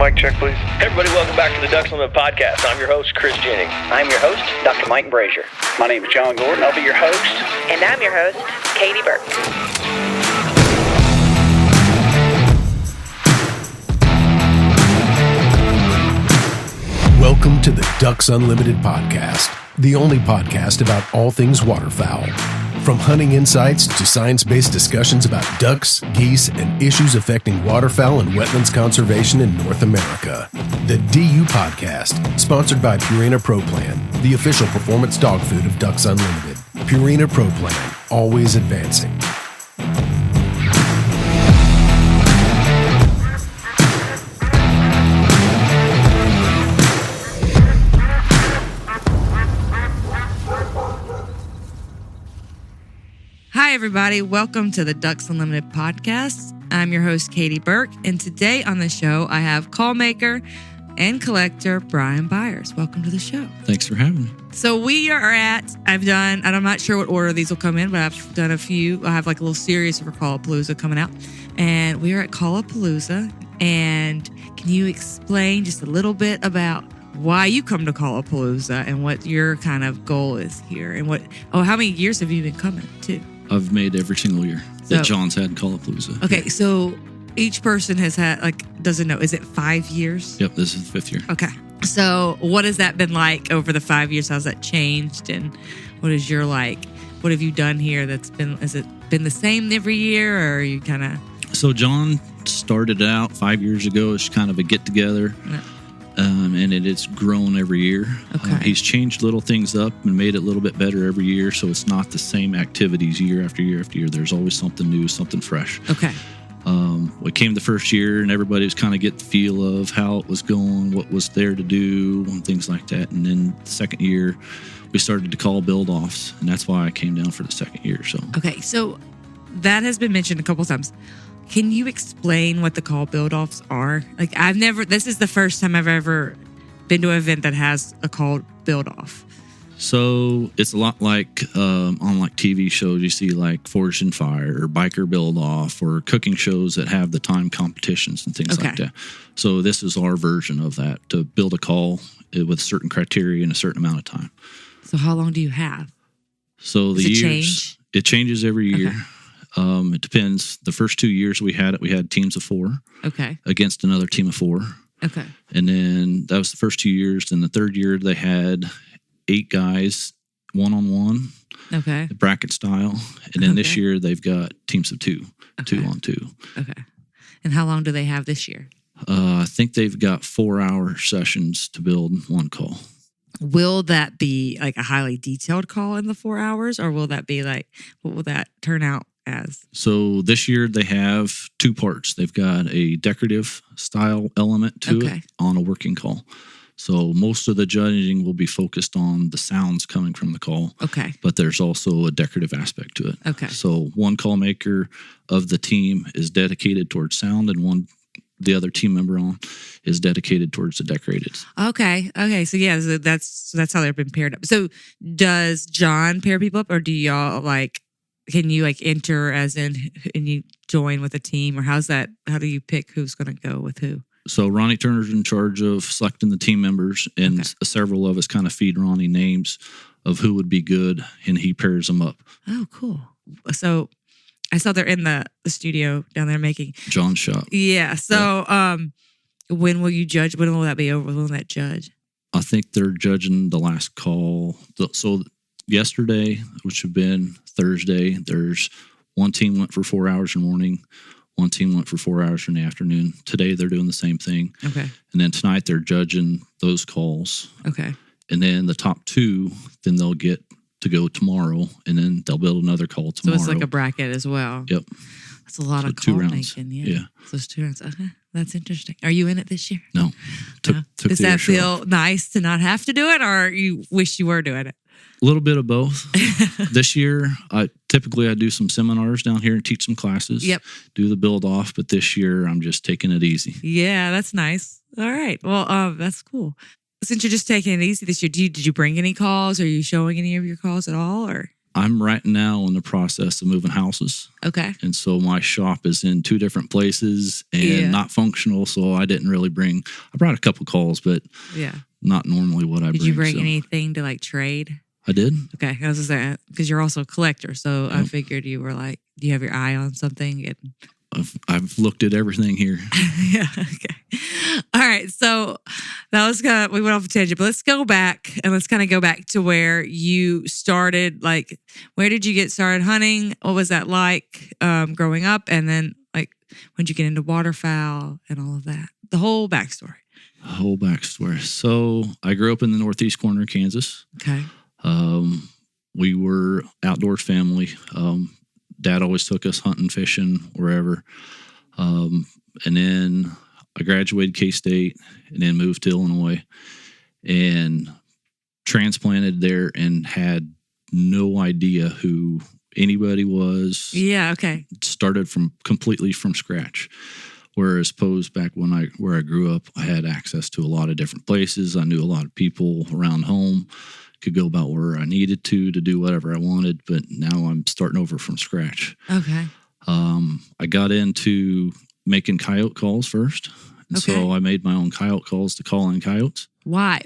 mic check, please. Hey everybody, welcome back to the Ducks Unlimited podcast. I'm your host, Chris Jennings. I'm your host, Dr. Mike Brazier. My name is John Gordon. I'll be your host. And I'm your host, Katie Burke. Welcome to the Ducks Unlimited podcast, the only podcast about all things waterfowl. From hunting insights to science-based discussions about ducks, geese, and issues affecting waterfowl and wetlands conservation in North America. The DU Podcast, sponsored by Purina Pro Plan, the official performance dog food of Ducks Unlimited. Purina Pro Plan, always advancing. Hi, everybody. Welcome to the Ducks Unlimited podcast. I'm your host, Katie Burke, and today on the show, I have callmaker and collector Brian Byers. Welcome to the show. Thanks for having me. So we are at, and I'm not sure what order these will come in, but I've done a few. I have like a little series for Callapalooza coming out, and we are at Callapalooza. And can you explain just a little bit about why you come to Callapalooza and what your kind of goal is here, and how many years have you been coming to? I've made every single year that John's had Callapalooza. Okay, so each person has had, doesn't know, is it 5 years? Yep, this is the 5th year. Okay, so what has that been like over the 5 years? How's that changed? And what have you done here has it been the same every year, or are you kind of... So John started out 5 years ago as kind of a get-together. Yeah. And it has grown every year. Okay. He's changed little things up and made it a little bit better every year, so it's not the same activities year after year after year. There's always something new, something fresh. Okay. We came the first year, and everybody was kind of getting the feel of how it was going, what was there to do, and things like that. And then the second year, we started to call build-offs, and that's why I came down for the second year. So okay, so that has been mentioned a couple times. Can you explain what the call build-offs are? This is the first time I've ever been to an event that has a call build-off. So it's a lot like on like TV shows, you see like Forged in Fire or Biker Build-Off or cooking shows that have the time competitions and things like that. So this is our version of that, to build a call with certain criteria in a certain amount of time. So how long do you have? So Does it changes every year. Okay. It depends. The first 2 years we had teams of 4. Okay. Against another team of 4. Okay. And then that was the first 2 years. Then the third year they had 8 guys, 1-on-1. Okay. Bracket style. And then this year they've got teams of 2, 2-on-2. Okay. And how long do they have this year? I think they've got 4-hour sessions to build one call. Will that be like a highly detailed call in the 4 hours, or will that be like, what will that turn out as? So this year they have 2 parts. They've got a decorative style element to it on a working call. So most of the judging will be focused on the sounds coming from the call. Okay. But there's also a decorative aspect to it. Okay. So one call maker of the team is dedicated towards sound, and the other team member on is dedicated towards the decorated. Okay. So yeah, that's how they've been paired up. So does John pair people up, or do y'all can you enter as in and you join with a team, or how's that? How do you pick who's going to go with who? So Ronnie Turner's in charge of selecting the team members, and several of us kind of feed Ronnie names of who would be good, and he pairs them up. Oh, cool. So I saw they're in the studio down there making John's shop. Yeah. So when will you judge? When will that be over? When will that judge? I think they're judging the last call. So yesterday, which would have been Thursday, there's one team went for 4 hours in the morning, one team went for 4 hours in the afternoon. Today they're doing the same thing. Okay. And then tonight they're judging those calls. Okay. And then the top 2, then they'll get to go tomorrow, and then they'll build another call tomorrow. So it's like a bracket as well. Yep. That's a lot of call making. Yeah. So it's 2 rounds. Okay. That's interesting. Are you in it this year? No. Does that feel nice to not have to do it, or you wish you were doing it? A little bit of both. This year, I do some seminars down here and teach some classes. Yep. Do the build off, but this year I'm just taking it easy. Yeah, that's nice. All right. Well, that's cool. Since you're just taking it easy this year, did you bring any calls? Are you showing any of your calls at all, or? I'm right now in the process of moving houses. Okay. And so my shop is in 2 different places and not functional. So I didn't really I brought a couple calls, but not normally what I bring. Did you bring anything to like trade? I did. Okay. I was just saying, because you're also a collector. So I figured you were like, do you have your eye on something? I've looked at everything here. Yeah. Okay. All right. So that was we went off a tangent, but let's go back and let's kind of go back to where you started. Like, where did you get started hunting? What was that like growing up? And then, like, when did you get into waterfowl and all of that? The whole backstory. So I grew up in the northeast corner of Kansas. Okay. We were outdoors family. Dad always took us hunting, fishing, wherever. And then I graduated K-State and then moved to Illinois and transplanted there and had no idea who anybody was. Yeah, okay. Started completely from scratch. Whereas back where I grew up, I had access to a lot of different places. I knew a lot of people around home. Could go about where I needed to do whatever I wanted, but now I'm starting over from scratch. Okay. I got into making coyote calls first. And so I made my own coyote calls to call in coyotes. Why?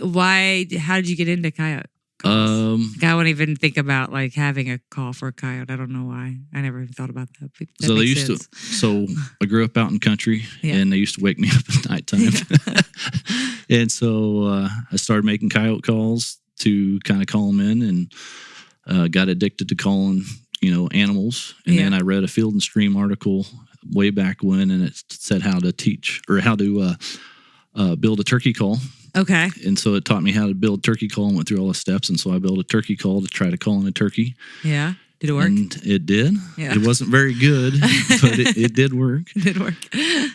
How did you get into coyote calls? I wouldn't even think about like having a call for a coyote. I don't know why. I never even thought about that. So they used to. So I grew up out in country, and they used to wake me up at nighttime. And so I started making coyote calls to kind of call them in, and got addicted to calling, animals. And then I read a Field and Stream article way back when, and it said how to teach or how to build a turkey call. Okay. And so it taught me how to build a turkey call and went through all the steps. And so I built a turkey call to try to call in a turkey. Yeah. Did it work? And it did. Yeah. It wasn't very good, but it did work. It did work.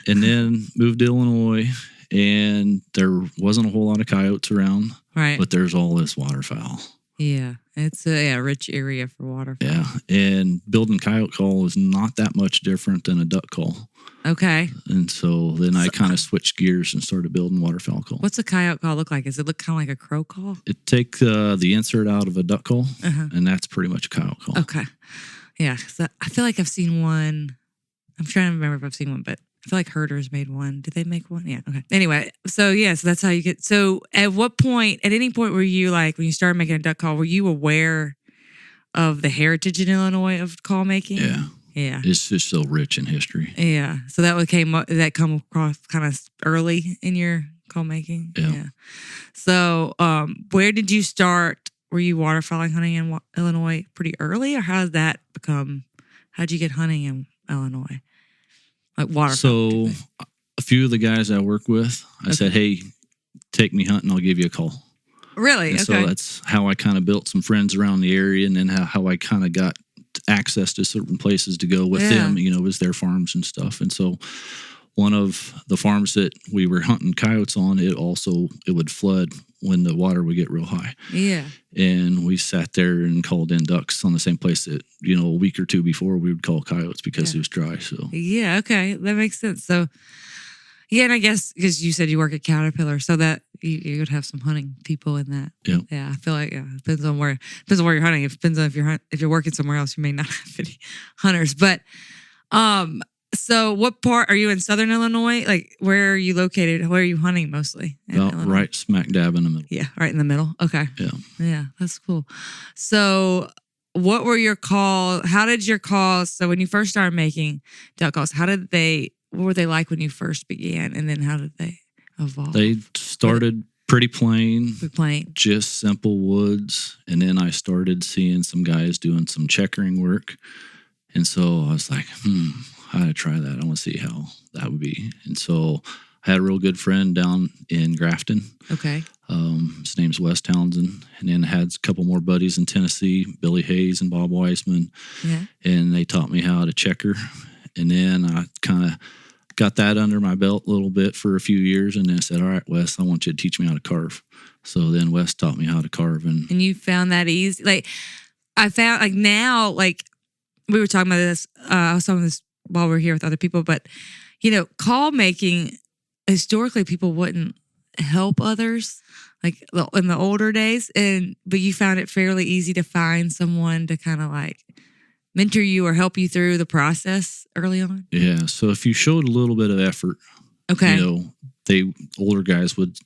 And then moved to Illinois, and there wasn't a whole lot of coyotes around. Right. But there's all this waterfowl. Yeah. It's a rich area for waterfowl. Yeah. And building coyote call is not that much different than a duck call. Okay. And so then I kind of switched gears and started building waterfowl call. What's a coyote call look like? Does it look kind of like a crow call? It takes the insert out of a duck call, and that's pretty much a coyote call. Okay. Yeah. So I feel like I've seen one. I'm trying to remember if I've seen one, but I feel like Herders made one. Did they make one? Yeah. Okay. Anyway, so that's how you get. So at any point were you like, when you started making a duck call, were you aware of the heritage in Illinois of call making? Yeah. Yeah. It's just so rich in history. Yeah. So that come across kind of early in your call making? Yeah. So where did you start? Were you waterfowling hunting in Illinois pretty early, or how'd you get hunting in Illinois? Like waterfowl. So a few of the guys I work with, I said, hey, take me hunting, I'll give you a call. Really? And so that's how I kind of built some friends around the area, and then how I kind of got access to certain places to go with them, was their farms and stuff. And so one of the farms that we were hunting coyotes on, it would flood when the water would get real high. Yeah. And we sat there and called in ducks on the same place that, a week or two before we would call coyotes because it was dry. So yeah, okay. That makes sense. So yeah, and I guess because you said you work at Caterpillar, so that you would have some hunting people in that. Yeah. Yeah. I feel like it depends on where you're hunting. It depends on if you're working somewhere else, you may not have any hunters. But so what part are you in Southern Illinois? Like, where are you located? Where are you hunting mostly? Right smack dab in the middle. Yeah, right in the middle. Okay. Yeah. Yeah, that's cool. So what were your calls? How did your calls? So when you first started making duck calls, what were they like when you first began? And then how did they evolve? They started pretty plain. Just simple woods. And then I started seeing some guys doing some checkering work. And so I was like, I gotta try that. I want to see how that would be. And so I had a real good friend down in Grafton. Okay. His name's Wes Townsend. And then I had a couple more buddies in Tennessee, Billy Hayes and Bob Weisman. Yeah. And they taught me how to checker. And then I kind of got that under my belt a little bit for a few years. And then I said, all right, Wes, I want you to teach me how to carve. So then Wes taught me how to carve. And you found that easy? Like, I found, like, now, like, we were talking about this, I was talking about this while we were here with other people, but, call making, historically, people wouldn't help others. like in the older days, but you found it fairly easy to find someone to kind of like mentor you or help you through the process early on? Yeah. So if you showed a little bit of effort, Okay. Older guys would,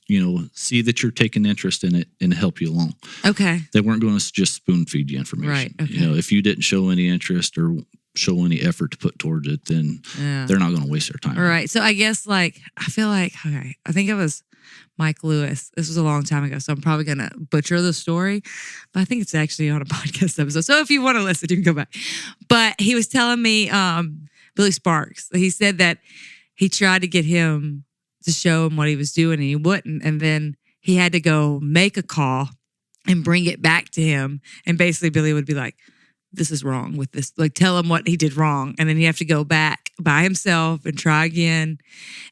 see that you're taking interest in it and help you along. Okay. They weren't going to just spoon feed you information. Right. Okay. If you didn't show any interest or show any effort to put towards it, then they're not going to waste their time. All right. So I guess I feel like, okay, I think it was Mike Lewis. This was a long time ago, so I'm probably going to butcher the story, but I think it's actually on a podcast episode. So if you want to listen, you can go back. But he was telling me, Billy Sparks, he said that he tried to get him to show him what he was doing and he wouldn't. And then he had to go make a call and bring it back to him. And basically Billy would be like, this is wrong with this. Like, tell him what he did wrong. And then you have to go back by himself and try again.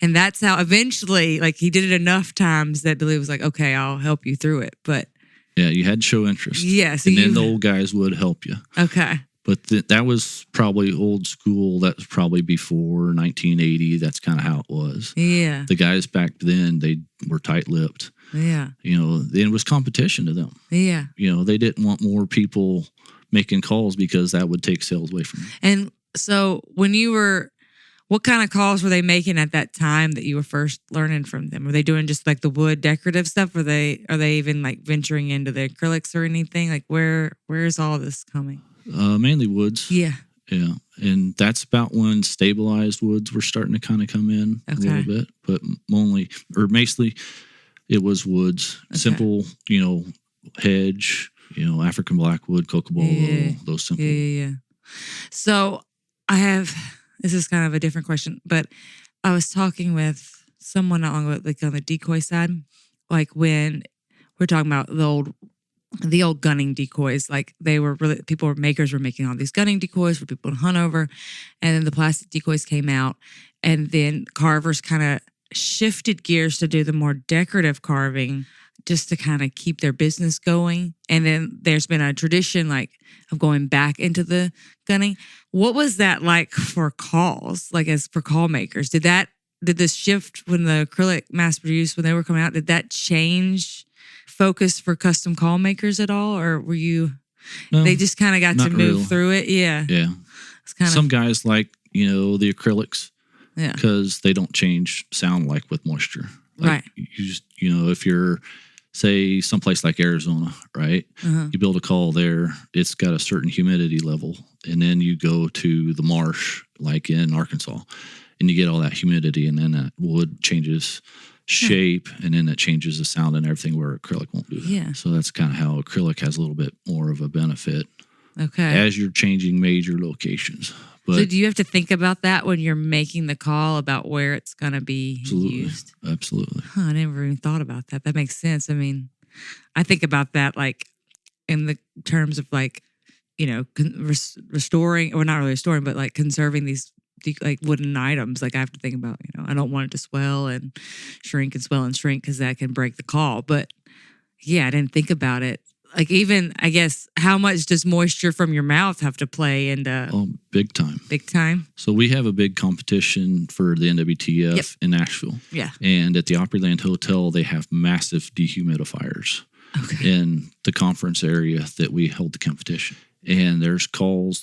And that's how eventually, he did it enough times that Billy was like, okay, I'll help you through it. But yeah, you had to show interest. Yeah. So and then the old guys would help you. Okay. But that was probably old school. That was probably before 1980. That's kind of how it was. Yeah. The guys back then, they were tight-lipped. Yeah. It was competition to them. Yeah. They didn't want more people making calls because that would take sales away from them. And so what kind of calls were they making at that time that you were first learning from them? Were they doing just the wood decorative stuff? Are they even venturing into the acrylics or anything? Where's all this coming? Mainly woods. Yeah. Yeah. And that's about when stabilized woods were starting to kind of come in a little bit. But mostly it was woods. Okay. Simple, hedge, African blackwood, cocobolo, those simple. Yeah. So this is kind of a different question, but I was talking with someone along with on the decoy side, when we're talking about the old gunning decoys, makers were making all these gunning decoys for people to hunt over. And then the plastic decoys came out, and then carvers kind of shifted gears to do the more decorative carving just to kind of keep their business going. And then there's been a tradition of going back into the gunning. What was that like for calls, as for call makers? Did this shift when the acrylic mass produced, when they were coming out, did that change focus for custom call makers at all, or were you? No, they just kind of got to move through it. Yeah. It's some guys the acrylics, because they don't change sound with moisture. Right. If you're say someplace like Arizona, right? Uh-huh. You build a call there, it's got a certain humidity level, and then you go to the marsh in Arkansas, and you get all that humidity, and then that wood changes shape, and then it changes the sound and everything, where acrylic won't do that. Yeah. So that's kind of how acrylic has a little bit more of a benefit. Okay. As you're changing major locations. But so do you have to think about that when you're making the call about where it's going to be used? Absolutely. I never even thought about that. That makes sense. I mean, I think about that in the terms of restoring, or not really restoring, but conserving these wooden items. I have to think about, I don't want it to swell and shrink because that can break the call. But yeah, I didn't think about it. Even, I guess, how much does moisture from your mouth have to play into? Oh, big time. Big time? So we have a big competition for the NWTF in Nashville. Yeah. And at the Opryland Hotel, they have massive dehumidifiers in the conference area that we hold the competition. And there's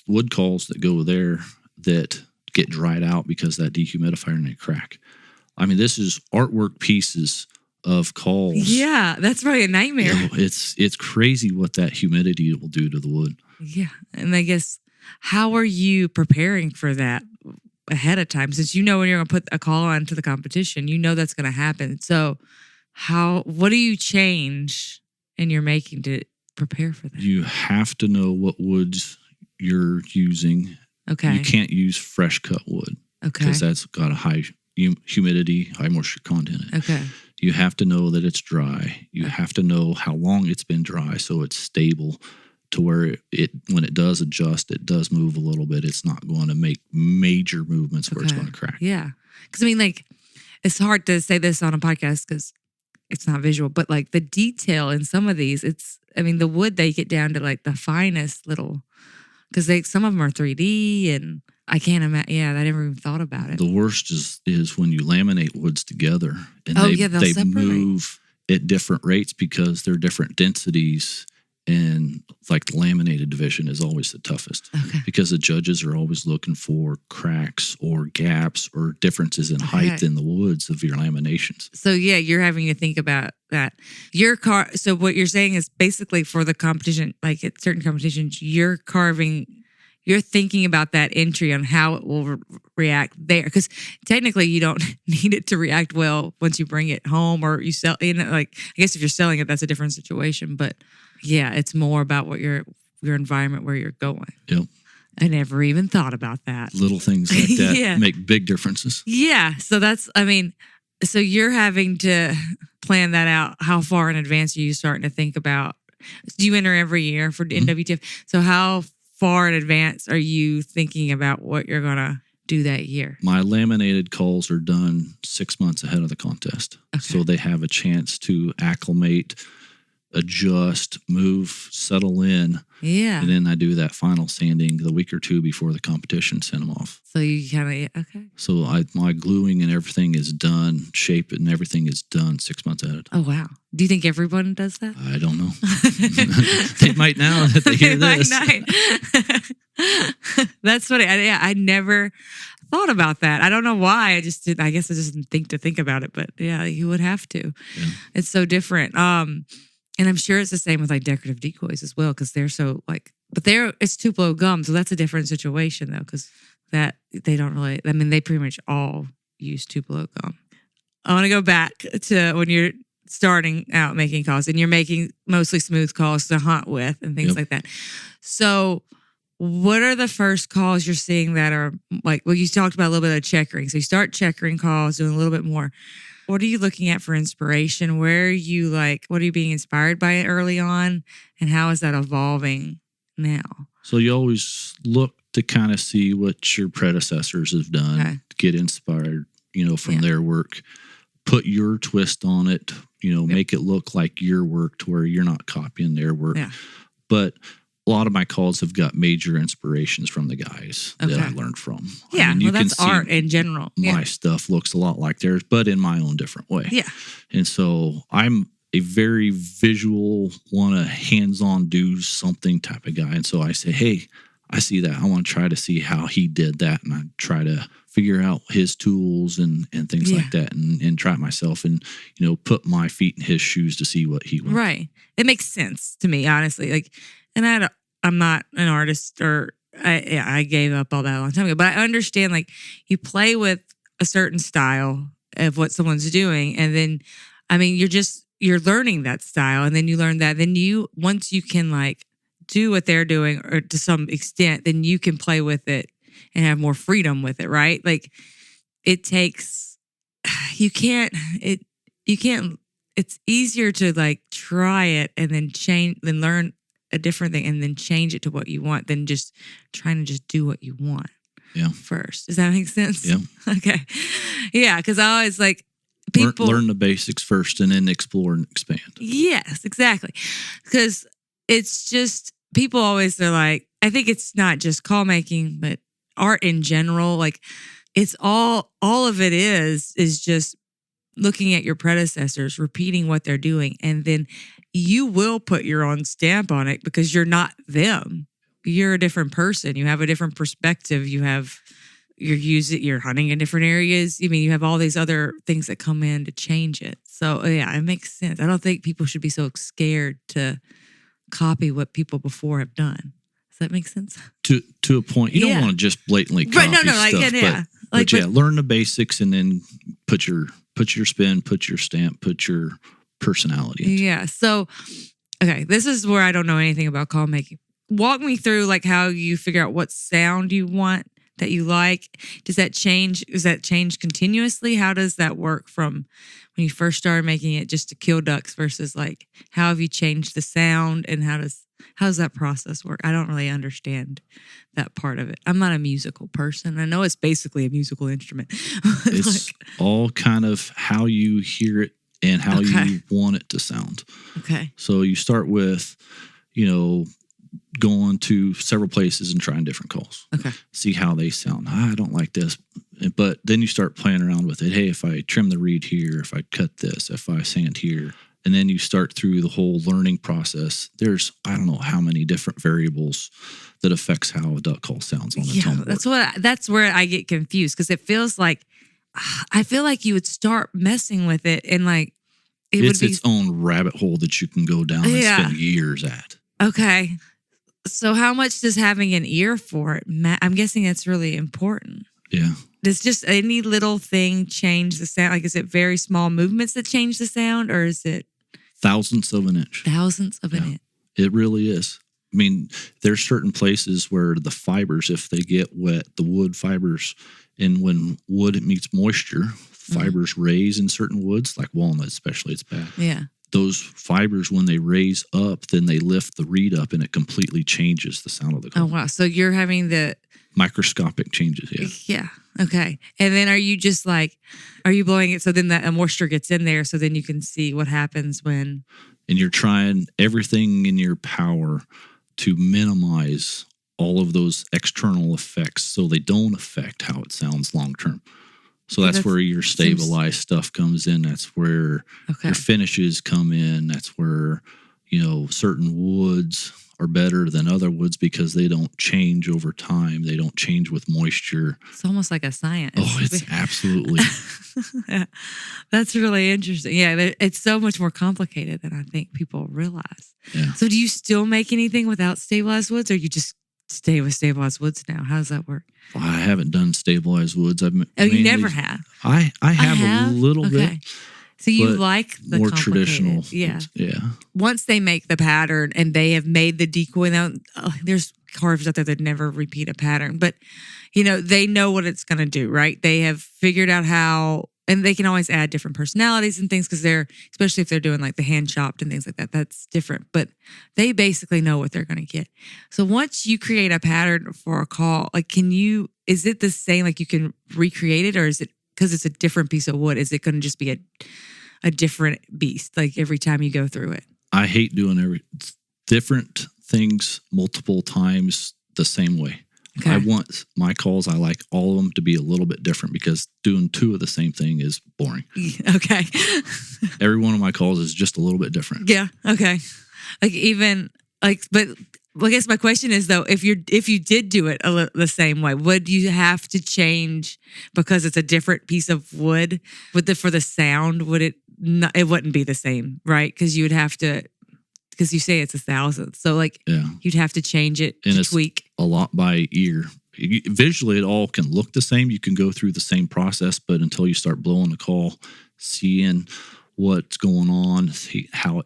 wood calls that go there that get dried out because that dehumidifier and they crack. I mean, this is artwork pieces of calls. Yeah, that's probably a nightmare. It's crazy what that humidity will do to the wood. Yeah, and I guess, how are you preparing for that ahead of time? Since when you're going to put a call onto the competition, that's going to happen. So what do you change in your making to prepare for that? You have to know what woods you're using. Okay. You can't use fresh cut wood. Okay. Because that's got a high humidity, high moisture content in it. Okay. You have to know that it's dry. You have to know how long it's been dry so it's stable to where when it does adjust, it does move a little bit. It's not going to make major movements where it's going to crack. Yeah. Because, it's hard to say this on a podcast because it's not visual, but the detail in some of these, the wood, they get down to the finest little, because some of them are 3D, and I can't imagine. Yeah, I never even thought about it. The worst is when you laminate woods together and they separate. move at different rates because they're different densities. And like the laminated division is always the toughest because the judges are always looking for cracks or gaps or differences in height in the woods of your laminations. So yeah, you're having to think about that. Your car. So what you're saying is basically for the competition, like at certain competitions, you're thinking about that entry on how it will react there. Because technically you don't need it to react well once you bring it home or you sell it. Like, I guess if you're selling it, that's a different situation. But yeah, it's more about what your environment where you're going. Yep. I never even thought about that. Little things like that make big differences. Yeah. So so you're having to plan that out. How far in advance are you starting to think about? Do you enter every year for NWTF? So how far in advance are you thinking about what you're going to do that year? My laminated calls are done 6 months ahead of the contest. So they have a chance to acclimate, adjust, move, settle in. Yeah. And then I do that final sanding the week or two before the competition, send them off. So you kind of, So my gluing and everything is done, shape and everything is done 6 months ahead. Oh, wow. Do you think everyone does that? I don't know. They might now that they hear this. That's funny. I never thought about that. I don't know why. I guess I just didn't think about it. But yeah, you would have to. Yeah. It's so different. And I'm sure it's the same with like decorative decoys as well, because they're so like, but it's Tupelo gum, so that's a different situation though, because that they don't really. I mean, they pretty much all use Tupelo gum. I want to go back to when you're starting out making calls, and you're making mostly smooth calls to hunt with and things like that. So, what are the first calls you're seeing that are like? Well, you talked about a little bit of checkering, so you start checkering calls, doing a little bit more. What are you looking at for inspiration? Where are you what are you being inspired by it early on? And how is that evolving now? So you always look to kind of see what your predecessors have done, get inspired, from their work, put your twist on it, make it look like your work to where you're not copying their work. Yeah. But a lot of my calls have got major inspirations from the guys that I learned from. Yeah, I mean, you that's art in general. My stuff looks a lot like theirs, but in my own different way. Yeah. And so I'm a very visual, want to hands-on do something type of guy. And so I say, hey, I see that. I want to try to see how he did that. And I try to figure out his tools and things like that and try it myself and, put my feet in his shoes to see what he wants. Right. It makes sense to me, honestly. And I'm not an artist, or I gave up all that a long time ago. But I understand, you play with a certain style of what someone's doing, and then, you're learning that style, and then you learn that. Then once you can do what they're doing, or to some extent, then you can play with it and have more freedom with it, right? It takes. You can't. It's easier to try it and then change, then learn a different thing and then change it to what you want than just trying to just do what you want first. Does that make sense? Yeah. Okay. Yeah, because I always people learn the basics first and then explore and expand. Yes, exactly. Because it's just people always are I think it's not just call making, but art in general. It's all of it is just looking at your predecessors, repeating what they're doing, and then you will put your own stamp on it because you're not them. You're a different person. You have a different perspective. You're hunting in different areas. You have all these other things that come in to change it. So yeah, it makes sense. I don't think people should be so scared to copy what people before have done. Does that make sense? To a point. You don't want to just blatantly copy stuff. But learn the basics and then put your spin, put your stamp, put your personality into. Yeah. So, okay, this is where I don't know anything about call making. Walk me through how you figure out what sound you want that you like. Does that change? Does that change continuously? How does that work from when you first started making it just to kill ducks versus how have you changed the sound, and how does that process work? I don't really understand that part of it. I'm not a musical person. I know it's basically a musical instrument. It's all kind of how you hear it and how you want it to sound. Okay. So you start with, going to several places and trying different calls. Okay. See how they sound. I don't like this. But then you start playing around with it. Hey, if I trim the reed here, if I cut this, if I sand here, And then you start through the whole learning process. There's, I don't know how many different variables that affects how a duck call sounds on the tone board. That's where I get confused, because it feels like, I feel like you would start messing with it and like, it's its own rabbit hole that you can go down and spend years at. Okay. So how much does having an ear for it matter? I'm guessing that's really important. Yeah. Does just any little thing change the sound? Like, is it very small movements that change the sound, or is it thousandths of an inch? Thousandths of an inch. It really is. I mean, there's certain places where the fibers, if they get wet, the wood fibers, and when wood meets moisture, fibers raise in certain woods, like walnut especially, it's bad. Yeah. Those fibers, when they raise up, then they lift the reed up, and it completely changes the sound of the call. Oh, wow. So you're having the microscopic changes, Yeah. Okay. And then are you blowing it so then that moisture gets in there so then you can see what happens when... And you're trying everything in your power to minimize all of those external effects so they don't affect how it sounds long term. So that's where your stabilized stuff comes in. That's where your finishes come in. That's where, certain woods are better than other woods because they don't change over time. They don't change with moisture. It's almost like a science. Oh, it's absolutely. That's really interesting. Yeah, it's so much more complicated than I think people realize. Yeah. So do you still make anything without stabilized woods, or you just stay with stabilized woods now? How does that work? Well, I haven't done stabilized woods. You never have? I have a little bit. So you like the more traditional. Yeah. Yeah. Once they make the pattern and they have made the decoy, now there's carvers out there that never repeat a pattern, but they know what it's going to do, right? They have figured out how, and they can always add different personalities and things because especially if they're doing like the hand chopped and things like that, that's different, but they basically know what they're going to get. So once you create a pattern for a call, like is it the same, like you can recreate it, or is it, because it's a different piece of wood, is it going to just be a different beast, like every time you go through it? I hate doing different things multiple times the same way. Okay. I want my calls, I like all of them to be a little bit different because doing two of the same thing is boring. Okay. Every one of my calls is just a little bit different. Yeah. Okay. But I guess my question is though, if you did do it the same way, would you have to change because it's a different piece of wood? For the sound, would it not? It wouldn't be the same, right? Because you would have to. Because you say it's 1,000th, so you'd have to change it and tweak a lot by ear. Visually, it all can look the same. You can go through the same process, but until you start blowing the call, seeing what's going on, see how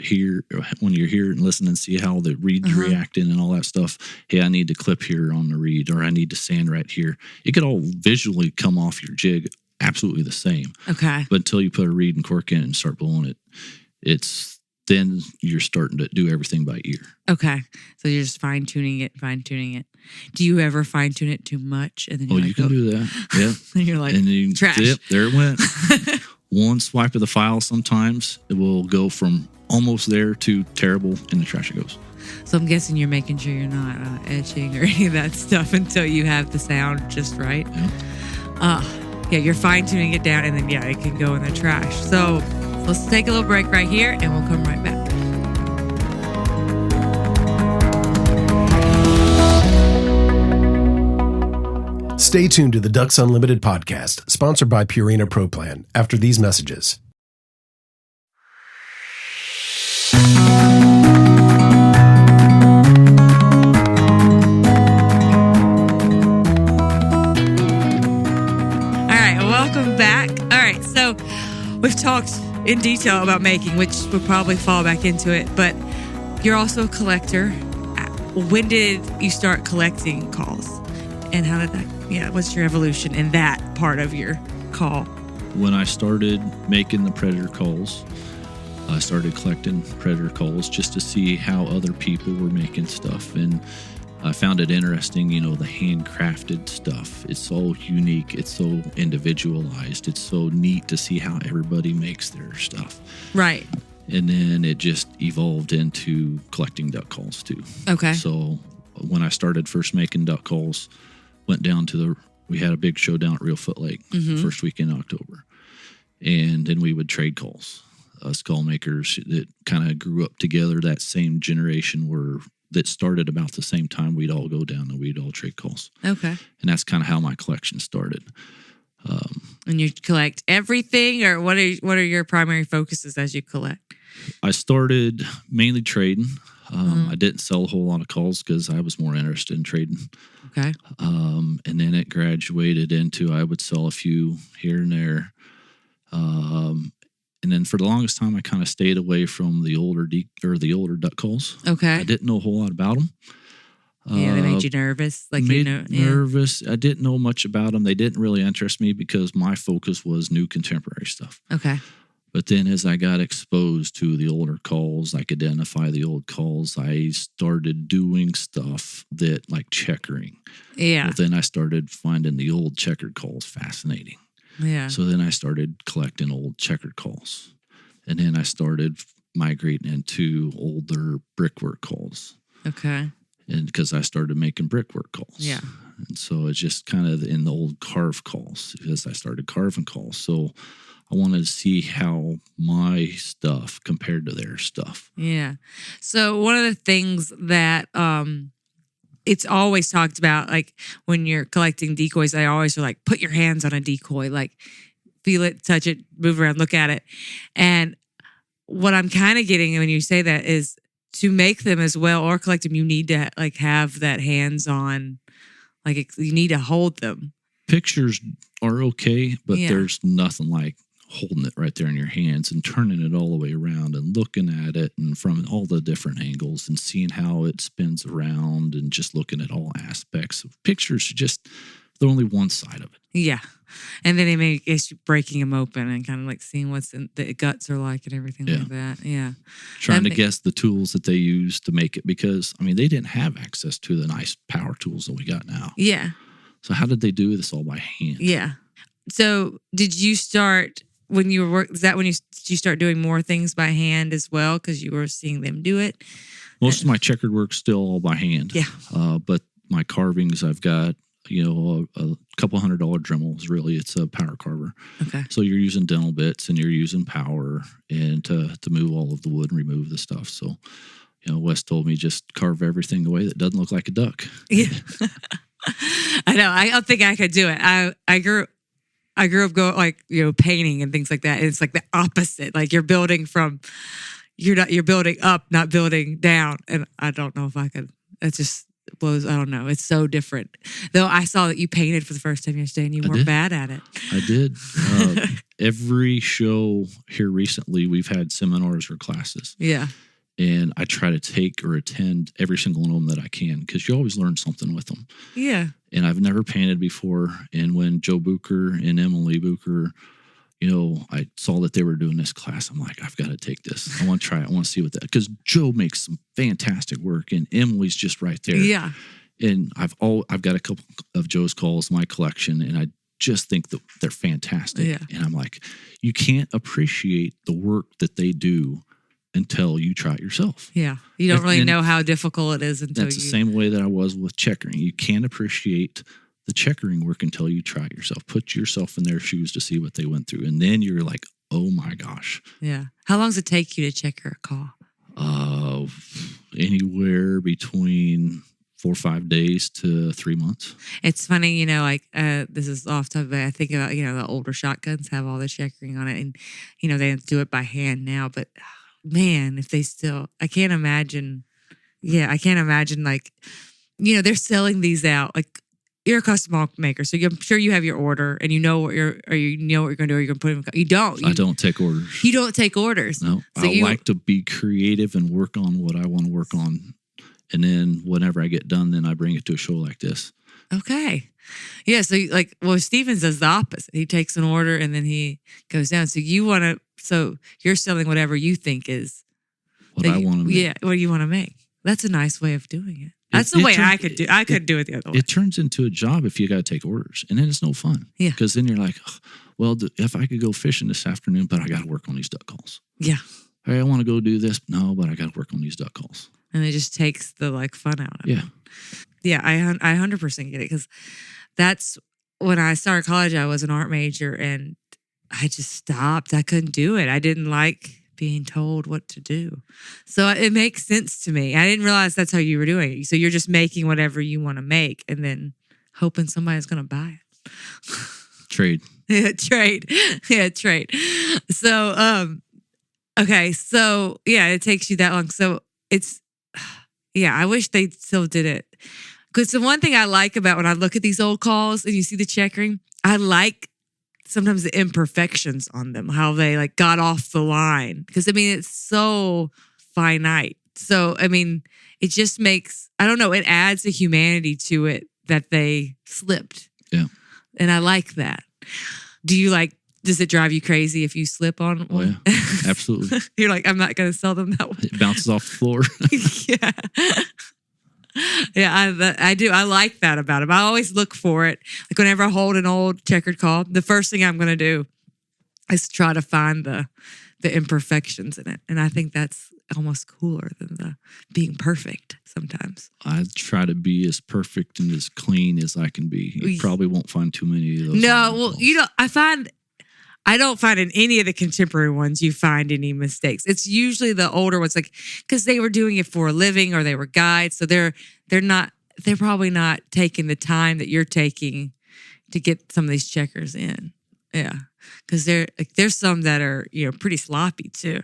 when you're here and listening, see how the reed's reacting and all that stuff. Hey, I need to clip here on the reed, or I need to sand right here. It could all visually come off your jig absolutely the same. Okay. But until you put a reed and cork in and start blowing it, then you're starting to do everything by ear. Okay. So you're just fine-tuning it. Do you ever fine-tune it too much? And then you can do that. Yeah. And you're like, trash. Yep, there it went. One swipe of the file, sometimes it will go from almost there to terrible, in the trash it goes. So I'm guessing you're making sure you're not etching or any of that stuff until you have the sound just right. Yeah. You're fine-tuning it down, and then, it can go in the trash. So let's take a little break right here, and we'll come right back. Stay tuned to the Ducks Unlimited podcast, sponsored by Purina Pro Plan, after these messages. All right, welcome back. All right, so we've talked in detail about making, which will probably fall back into it, but you're also a collector. When did you start collecting calls? And how did that, what's your evolution in that part of your call? When I started making the predator calls, I started collecting predator calls just to see how other people were making stuff. And I found it interesting, the handcrafted stuff. It's so unique. It's so individualized. It's so neat to see how everybody makes their stuff. Right. And then it just evolved into collecting duck calls too. Okay. So when I started first making duck calls, went down we had a big show down at Real Foot Lake first week in October. And then we would trade calls. us call makers that kind of grew up together, that same generation that started about the same time. We'd all go down and we'd all trade calls. Okay. And that's kind of how my collection started. And you collect everything, or what are your primary focuses as you collect? I started mainly trading. I didn't sell a whole lot of calls because I was more interested in trading. Okay. And then it graduated into I would sell a few here and there. And then for the longest time, I kind of stayed away from the older duck calls. Okay. I didn't know a whole lot about them. Yeah, they made you nervous. Nervous. I didn't know much about them. They didn't really interest me because my focus was new contemporary stuff. Okay. But then as I got exposed to the older calls, I could identify the old calls. I started doing stuff that like checkering. Yeah. Well, then I started finding the old checkered calls fascinating. Yeah. So then I started collecting old checkered calls. And then I started migrating into older brickwork calls. Okay. And because I started making brickwork calls. Yeah. And so it's just kind of in the old carve calls because I started carving calls. So I wanted to see how my stuff compared to their stuff. Yeah. So one of the things that it's always talked about, like when you're collecting decoys, I always are like, put your hands on a decoy, like feel it, touch it, move around, look at it. And what I'm kind of getting when you say that is to make them as well or collect them, you need to like have that hands-on, like you need to hold them. Pictures are okay, but Yeah. there's nothing like holding it right there in your hands and turning it all the way around and looking at it and from all the different angles and seeing how it spins around and just looking at all aspects of pictures. They're only one side of it. Yeah. And then they may guess you breaking them open and kind of like seeing what's in the guts are like and everything like that. Yeah. Trying to guess the tools that they use to make it because, I mean, they didn't have access to the nice power tools that we got now. Yeah. So how did they do this all by hand? Yeah. So did you start when you were is that when did you start doing more things by hand as well because you were seeing them do it? Most of my checkered work's still all by hand. Yeah. But my carvings, I've got, a couple $100 Dremels. Really, it's a power carver. Okay. So you're using dental bits and you're using power and to move all of the wood and remove the stuff. So, Wes told me just carve everything the way that doesn't look like a duck. Yeah. I know. I don't think I could do it. I grew up going painting and things like that. And it's like the opposite. Like you're building you're building up, not building down. And I don't know if I could. It just blows. I don't know. It's so different. Though I saw that you painted for the first time yesterday and you weren't bad at it. I did. Every show here recently, we've had seminars or classes. Yeah. And I try to take or attend every single one of them that I can because you always learn something with them. Yeah. And I've never painted before. And when Joe Booker and Emily Booker, I saw that they were doing this class, I'm like, I've got to take this. I want to try it. I want to see what that, because Joe makes some fantastic work and Emily's just right there. Yeah. And I've got a couple of Joe's calls in my collection and I just think that they're fantastic. Yeah. And I'm like, you can't appreciate the work that they do until you try it yourself. Yeah. You don't really know how difficult it is until that's the same way that I was with checkering. You can't appreciate the checkering work until you try it yourself. Put yourself in their shoes to see what they went through. And then you're like, oh my gosh. Yeah. How long does it take you to checker a call? Anywhere between 4 or 5 days to 3 months. It's funny, this is off topic, but I think about, the older shotguns have all the checkering on it and, they do it by hand now, but man, if they still, I can't imagine like, they're selling these out. Like you're a custom maker, so I'm sure you have your order and you know what you're going to do. Or you're going to put them. You don't. I don't take orders. You don't take orders. No, so I like to be creative and work on what I want to work on, and then whenever I get done, then I bring it to a show like this. Okay. Yeah. So Stevens does the opposite. He takes an order and then he goes down. So you're selling whatever you think is what I want to make. Yeah. What you want to make. That's a nice way of doing it. That's the way I could do. I could do it the other way. It turns into a job if you got to take orders, and then it's no fun. Yeah. Because then you're like, well, if I could go fishing this afternoon, but I got to work on these duck calls. Yeah. Hey, I want to go do this. No, but I got to work on these duck calls. And it just takes the fun out of it. Yeah. Yeah. I 100% get it because that's when I started college. I was an art major and I just stopped. I couldn't do it. I didn't like being told what to do. So it makes sense to me. I didn't realize that's how you were doing it. So you're just making whatever you want to make and then hoping somebody's going to buy it. Trade. Yeah, trade. Yeah, trade. So, okay. So, yeah, it takes you that long. So it's, yeah, I wish they still did it. Because the one thing I like about when I look at these old calls and you see the checkering, I like sometimes the imperfections on them, how they like got off the line. Because I mean, it's so finite. So, I mean, it just makes, I don't know, it adds a humanity to it that they slipped. Yeah. And I like that. Do you like, does it drive you crazy if you slip on one? Oh, yeah. Absolutely. You're like, I'm not going to sell them that one. It bounces off the floor. Yeah. Yeah, I do. I like that about him. I always look for it. Like whenever I hold an old checkered call, the first thing I'm going to do is try to find the imperfections in it. And I think that's almost cooler than the being perfect sometimes. I try to be as perfect and as clean as I can be. You probably won't find too many of those. No, well, I don't find in any of the contemporary ones you find any mistakes. It's usually the older ones, like because they were doing it for a living or they were guides, so they're probably not taking the time that you're taking to get some of these checkers in. Yeah, because there's some that are pretty sloppy too.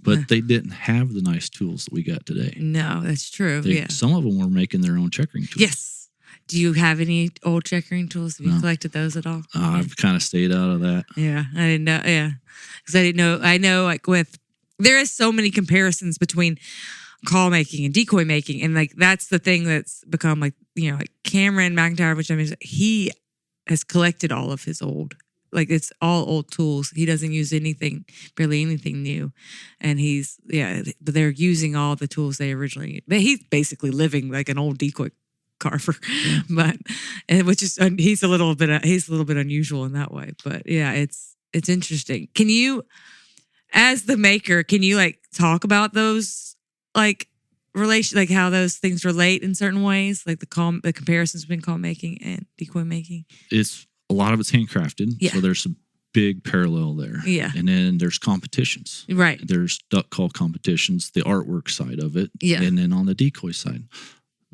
But they didn't have the nice tools that we got today. No, that's true. Some of them were making their own checkering tools. Yes. Do you have any old checkering tools? Have you collected those at all? I've kind of stayed out of that. Yeah, I didn't know. Yeah, because I didn't know. I know, like there is so many comparisons between call making and decoy making, and like that's the thing that's become like like Cameron McIntyre, which I mean he has collected all of his old. Like it's all old tools. He doesn't use barely anything new, and but they're using all the tools they originally used. But he's basically living like an old decoy carver, but which is he's a little bit unusual in that way. But yeah, it's interesting. Can you, as the maker, like talk about those like relation, like how those things relate in certain ways, like the comparisons between call making and decoy making? It's a lot of it's handcrafted, so there's a big parallel there. Yeah, and then there's competitions. Right, there's duck call competitions, the artwork side of it. Yeah, and then on the decoy side.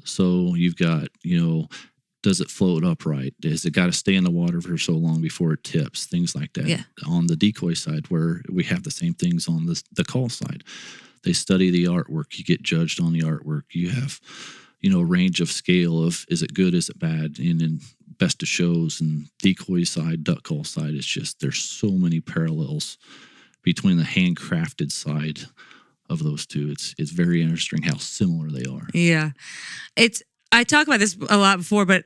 So you've got, does it float upright? Has it got to stay in the water for so long before it tips? Things like that. Yeah. On the decoy side, where we have the same things on the call side. They study the artwork. You get judged on the artwork. You have, a range of scale of is it good, is it bad? And then best of shows and decoy side, duck call side. It's just there's so many parallels between the handcrafted side of those two. It's very interesting how similar they are. Yeah. I talk about this a lot before, but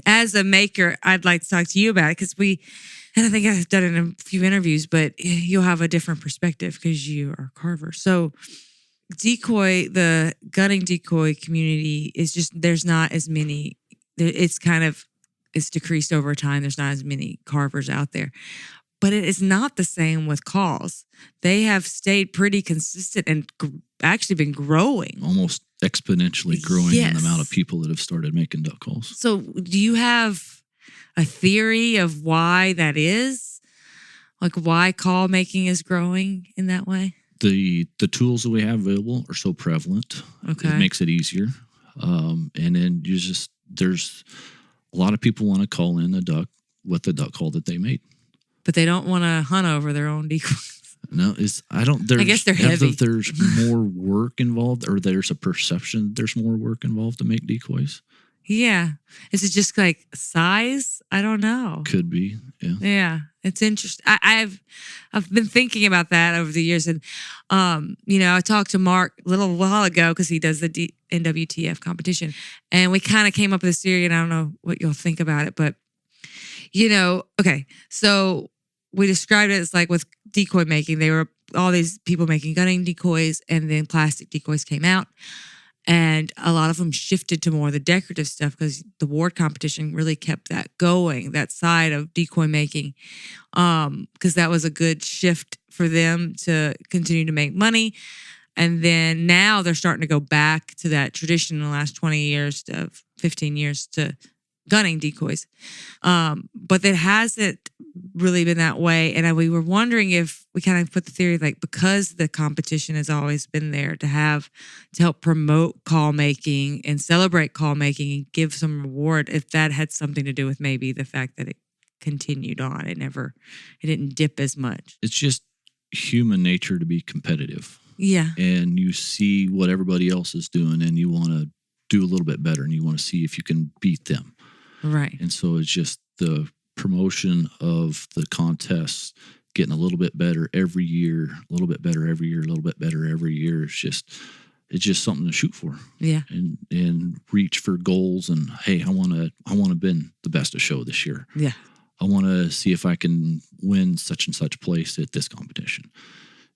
as a maker, I'd like to talk to you about it because and I think I've done it in a few interviews, but you'll have a different perspective because you are a carver. So the gutting decoy community is just, there's not as many, it's decreased over time. There's not as many carvers out there. But it is not the same with calls. They have stayed pretty consistent and actually been growing. Almost exponentially growing in the amount of people that have started making duck calls. So do you have a theory of why that is? Like why call making is growing in that way? The tools that we have available are so prevalent. Okay. It makes it easier. And then there's a lot of people want to call in a duck with the duck call that they made. But they don't want to hunt over their own decoys. No, I guess they're heavy. There's more work involved, or there's a perception there's more work involved to make decoys. Yeah. Is it just like size? I don't know. Could be. Yeah. Yeah. It's interesting. I've been thinking about that over the years. And, I talked to Mark a little while ago because he does the NWTF competition. And we kind of came up with this theory, and I don't know what you'll think about it, but, okay. So we described it as like with decoy making, they were all these people making gunning decoys, and then plastic decoys came out. And a lot of them shifted to more of the decorative stuff because the ward competition really kept that going, that side of decoy making, because that was a good shift for them to continue to make money. And then now they're starting to go back to that tradition in the last 20 years to 15 years to gunning decoys. But it hasn't really been that way. And we were wondering if we kind of put the theory, like, because the competition has always been there to help promote call making and celebrate call making and give some reward, if that had something to do with maybe the fact that it continued on. It didn't dip as much. It's just human nature to be competitive. Yeah. And you see what everybody else is doing and you want to do a little bit better and you want to see if you can beat them. Right. And so it's just the promotion of the contests getting a little bit better every year, a little bit better every year, a little bit better every year. It's just something to shoot for. Yeah. And reach for goals and, hey, I want to be the best of show this year. Yeah. I want to see if I can win such and such place at this competition.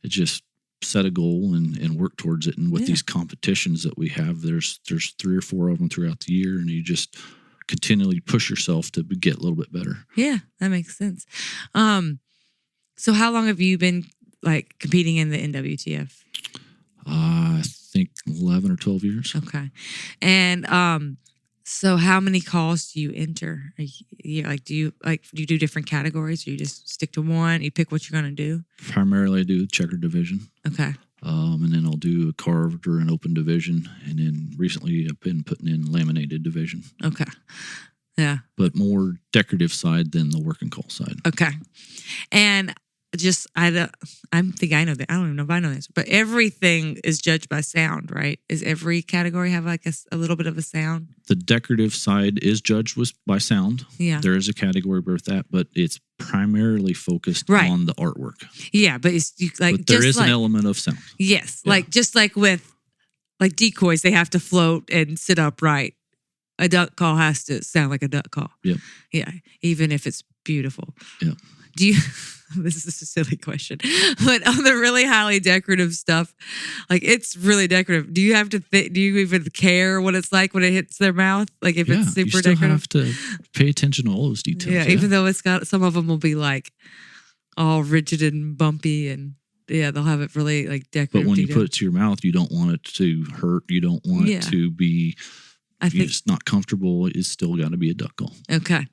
It just set a goal and work towards it. And with these competitions that we have, there's 3 or 4 of them throughout the year, and you just continually push yourself to get a little bit better. Yeah, that makes sense. So how long have you been like competing in the NWTF? I think 11 or 12 years. Okay. And so how many calls do you enter a year? Like, do you do different categories, or you just stick to one? You pick what you're going to do? Primarily I do checker division. Okay. And then I'll do a carved or an open division. And then recently I've been putting in laminated division. Okay. Yeah. But more decorative side than the working call side. Okay. And I think I know that. I don't even know if I know this, but everything is judged by sound, right? Is every category have like a little bit of a sound? The decorative side is judged by sound. Yeah. There is a category with that, but it's primarily focused on the artwork. Yeah, but but there is an element of sound. Yes, yeah. Just like with like decoys, they have to float and sit upright. A duck call has to sound like a duck call. Yep. Yeah, even if it's beautiful. Yeah. Do you? This is a silly question, but on the really highly decorative stuff, like it's really decorative. Do you have to? Do you even care what it's like when it hits their mouth? Like if it's super you still decorative, have to pay attention to all those details. Yeah, even though it's got some of them will be like all rigid and bumpy, and they'll have it really like decorative. But when you put it to your mouth, you don't want it to hurt. You don't want it to be. If it's not comfortable, it's still got to be a duck call. Okay.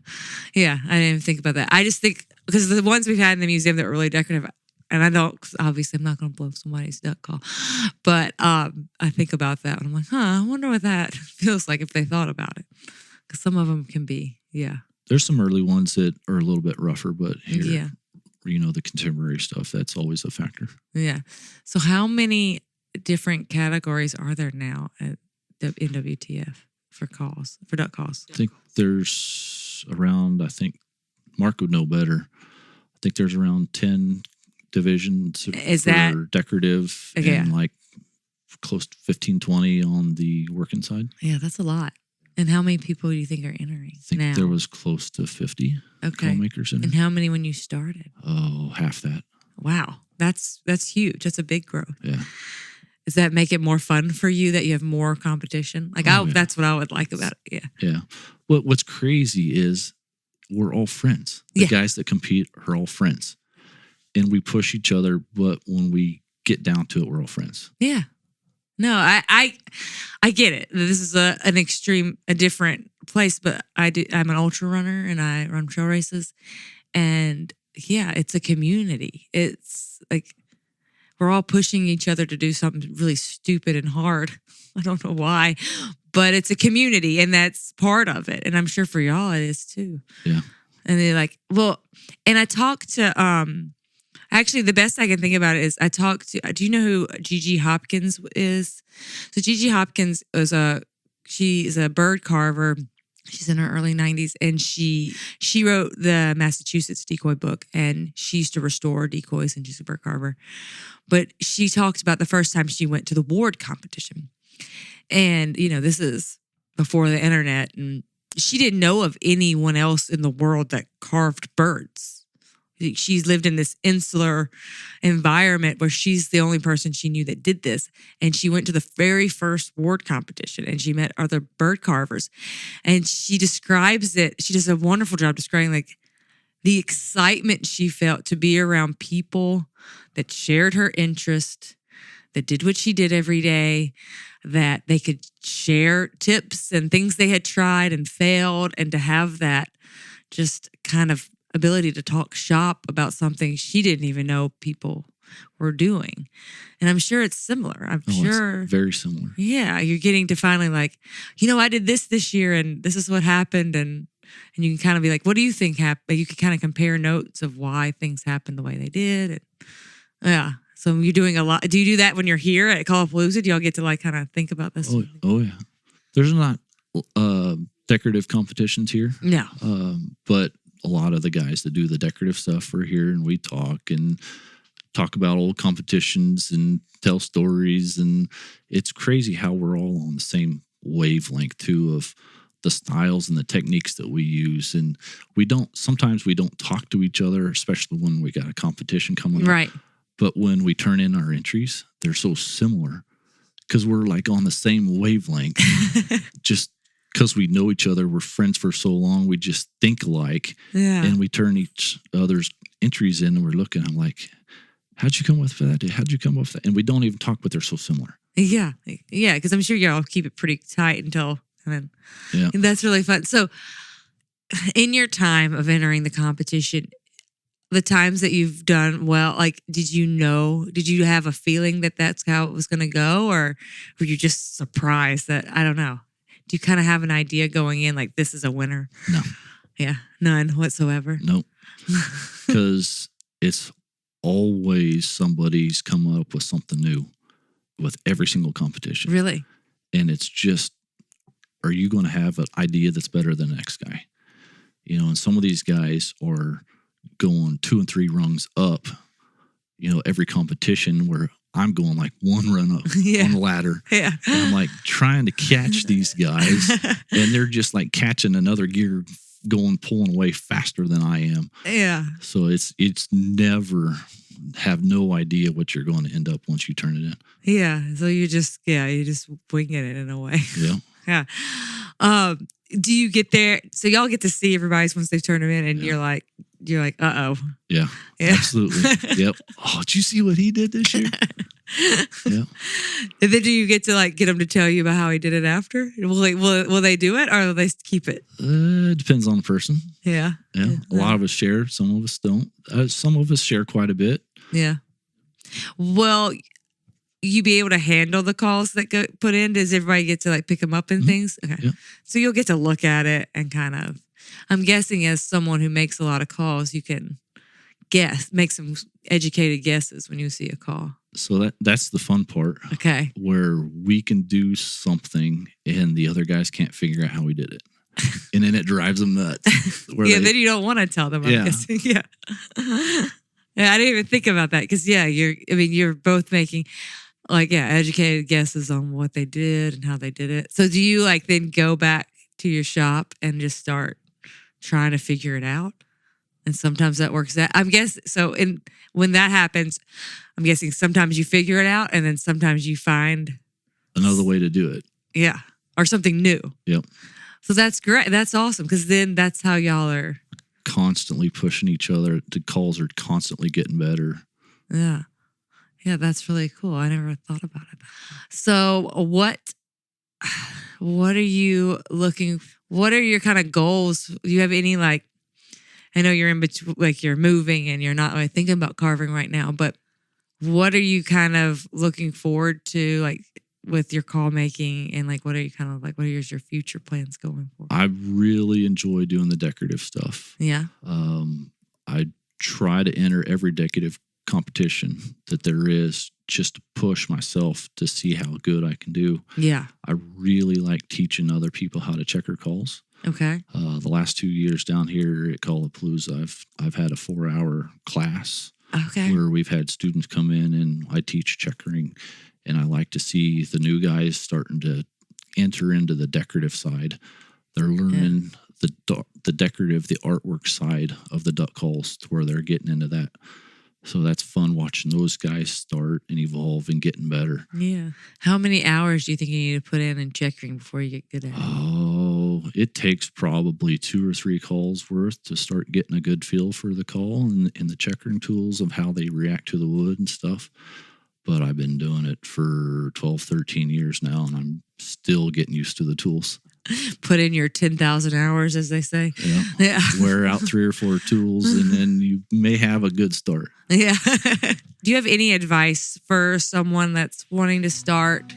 Yeah, I didn't even think about that. I just think, because the ones we've had in the museum that are really decorative, and I don't, obviously I'm not going to blow somebody's duck call, but I think about that and I'm like, I wonder what that feels like if they thought about it. Because some of them can be, There's some early ones that are a little bit rougher, but here, the contemporary stuff, that's always a factor. Yeah. So how many different categories are there now at the NWTF? For duck calls? I think there's around, Mark would know better. I think there's around 10 divisions for decorative and like close to 15, 20 on the working side. Yeah, that's a lot. And how many people do you think are entering I think there was close to 50 callmakers in. And how many when you started? Oh, half that. Wow. That's huge. That's a big growth. Yeah. Does that make it more fun for you that you have more competition? Like, that's what I would like about it. Yeah. Yeah. What's crazy is we're all friends. The guys that compete are all friends. And we push each other, but when we get down to it, we're all friends. Yeah. No, I get it. This is a different place, but I'm an ultra runner and I run trail races. And it's a community. It's like, we're all pushing each other to do something really stupid and hard. I don't know why, but it's a community and that's part of it. And I'm sure for y'all it is too. Yeah. And they're like, and I talked to, actually the best I can think about it is do you know who Gigi Hopkins is? So Gigi Hopkins she's a bird carver. She's in her early 90s, and she wrote the Massachusetts decoy book, and she used to restore decoys, and she's a bird carver. But she talked about the first time she went to the ward competition. And, this is before the internet, and she didn't know of anyone else in the world that carved birds. She's lived in this insular environment where she's the only person she knew that did this. And she went to the very first ward competition and she met other bird carvers. And she describes it. She does a wonderful job describing like the excitement she felt to be around people that shared her interest, that did what she did every day, that they could share tips and things they had tried and failed, and to have that just kind of ability to talk shop about something she didn't even know people were doing. And I'm sure it's similar. I'm sure. It's very similar. Yeah. You're getting to finally like, I did this year and this is what happened. And you can kind of be like, what do you think happened? You can kind of compare notes of why things happened the way they did. And yeah. So you're doing a lot. Do you do that when you're here at Callapalooza? Do y'all get to like kind of think about this? Oh yeah. There's not decorative competitions here. No. But a lot of the guys that do the decorative stuff are here, and we talk about old competitions and tell stories. And it's crazy how we're all on the same wavelength too of the styles and the techniques that we use. And sometimes we don't talk to each other, especially when we got a competition coming up. Right. But when we turn in our entries, they're so similar because we're like on the same wavelength. Just because we know each other, we're friends for so long, we just think alike. Yeah. And we turn each other's entries in and we're looking, I'm like, how'd you come up with that? How'd you come up with that? And we don't even talk, but they're so similar. Yeah. Yeah. Because I'm sure y'all keep it pretty tight until, and that's really fun. So in your time of entering the competition, the times that you've done well, like, did you have a feeling that that's how it was going to go? Or were you just surprised that, I don't know. Do you kind of have an idea going in, like, this is a winner? No. Yeah, none whatsoever. Nope. Because it's always somebody's come up with something new with every single competition. Really? And it's just, are you going to have an idea that's better than the next guy? And some of these guys are going 2 and 3 rungs up, every competition where I'm going like 1 run up on the ladder. Yeah. And I'm like trying to catch these guys and they're just like catching another gear pulling away faster than I am. Yeah. So it's never have no idea what you're going to end up once you turn it in. Yeah. So you just winging it in a way. Yeah. Yeah. Do you get there? So y'all get to see everybody's once they've turned them in and you're like, uh-oh. Yeah. Absolutely. Yep. Oh, did you see what he did this year? Yeah. And then do you get to like get them to tell you about how he did it after? Will they do it or will they keep it? It depends on the person. Yeah. Yeah. A lot of us share. Some of us don't. Some of us share quite a bit. Yeah. Well, you be able to handle the calls that get put in? Does everybody get to like pick them up and things? Okay. Yeah. So you'll get to look at it and kind of, I'm guessing as someone who makes a lot of calls, you can make some educated guesses when you see a call. So that's the fun part. Okay. Where we can do something and the other guys can't figure out how we did it. And then it drives them nuts. Then you don't want to tell them. I'm guessing. Yeah. Yeah, I didn't even think about that because you're both making educated guesses on what they did and how they did it. So do you like then go back to your shop and just start trying to figure it out? And sometimes that works out. I'm guessing so. When that happens, I'm guessing sometimes you figure it out, and then sometimes you find another way to do it. Yeah, or something new. Yep. So that's great. That's awesome because then that's how y'all are constantly pushing each other. The calls are constantly getting better. Yeah. Yeah, that's really cool. I never thought about it. So what are you looking? What are your kind of goals? Do you have any like? I know you're in between, like you're moving and you're not really thinking about carving right now, but what are you kind of looking forward to, like with your call making, and like what are you kind of like? What are your future plans going for? I really enjoy doing the decorative stuff. Yeah. I try to enter every decorative competition that there is just to push myself to see how good I can do. Yeah. I really like teaching other people how to checker calls. Okay. The last 2 years down here at Callapalooza, I've had a 4-hour class. Okay. Where we've had students come in and I teach checkering, and I like to see the new guys starting to enter into the decorative side. They're learning the decorative, the artwork side of the duck calls to where they're getting into that. So that's fun watching those guys start and evolve and getting better. Yeah. How many hours do you think you need to put in checkering before you get good at it? Oh, it takes probably 2 or 3 calls worth to start getting a good feel for the call and the checkering tools of how they react to the wood and stuff. but I've been doing it for 12, 13 years now, and I'm still getting used to the tools. Put in your 10,000 hours, as they say. Yeah. Wear out 3 or 4 tools, and then you may have a good start. Yeah. Do you have any advice for someone that's wanting to start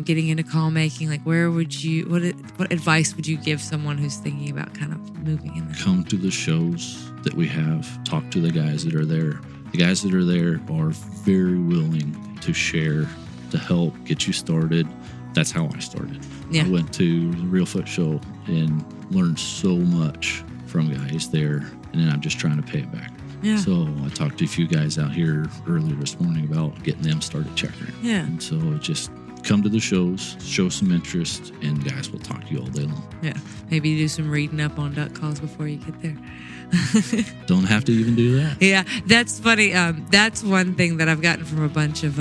getting into call making? Like, what advice would you give someone who's thinking about kind of moving in there? Come to the shows that we have. Talk to the guys that are there. The guys that are there are very willing to share, to help get you started. That's how I started. Yeah. I went to the Real Foot Show and learned so much from guys there, and then I'm just trying to pay it back. Yeah. So I talked to a few guys out here earlier this morning about getting them started checkering. Yeah. And so just come to the shows, show some interest, and guys will talk to you all day long. Yeah. Maybe do some reading up on duck calls before you get there. Don't have to even do that. Yeah, that's funny. That's one thing that I've gotten from a bunch of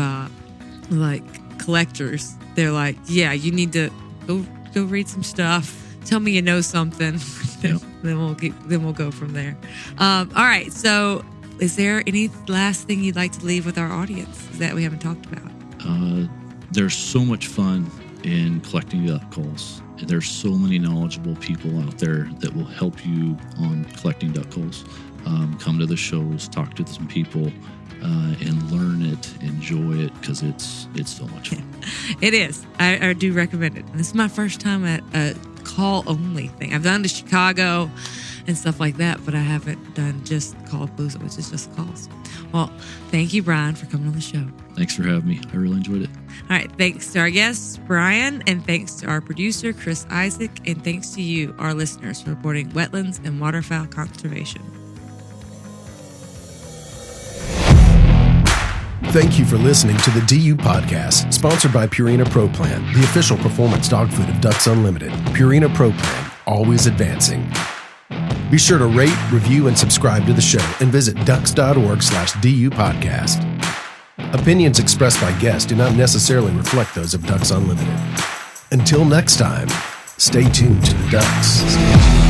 collectors. They're like, yeah, you need to go read some stuff. Tell me you know something. Yep. Then we'll go from there. All right. So, is there any last thing you'd like to leave with our audience that we haven't talked about? There's so much fun in collecting duck calls. There's so many knowledgeable people out there that will help you on collecting duck calls. Come to the shows, talk to some people, and learn it, enjoy it, because it's so much fun. It is. I do recommend it. And this is my first time at a call-only thing. I've done to Chicago and stuff like that, but I haven't done just Callapalooza, which is just calls. Well, thank you, Brian, for coming on the show. Thanks for having me. I really enjoyed it. All right. Thanks to our guest, Brian, and thanks to our producer, Chris Isaac, and thanks to you, our listeners, for reporting wetlands and waterfowl conservation. Thank you for listening to the DU Podcast, sponsored by Purina Pro Plan, the official performance dog food of Ducks Unlimited. Purina Pro Plan, always advancing. Be sure to rate, review, and subscribe to the show, and visit ducks.org/DU Podcast. Opinions expressed by guests do not necessarily reflect those of Ducks Unlimited. Until next time, stay tuned to the Ducks.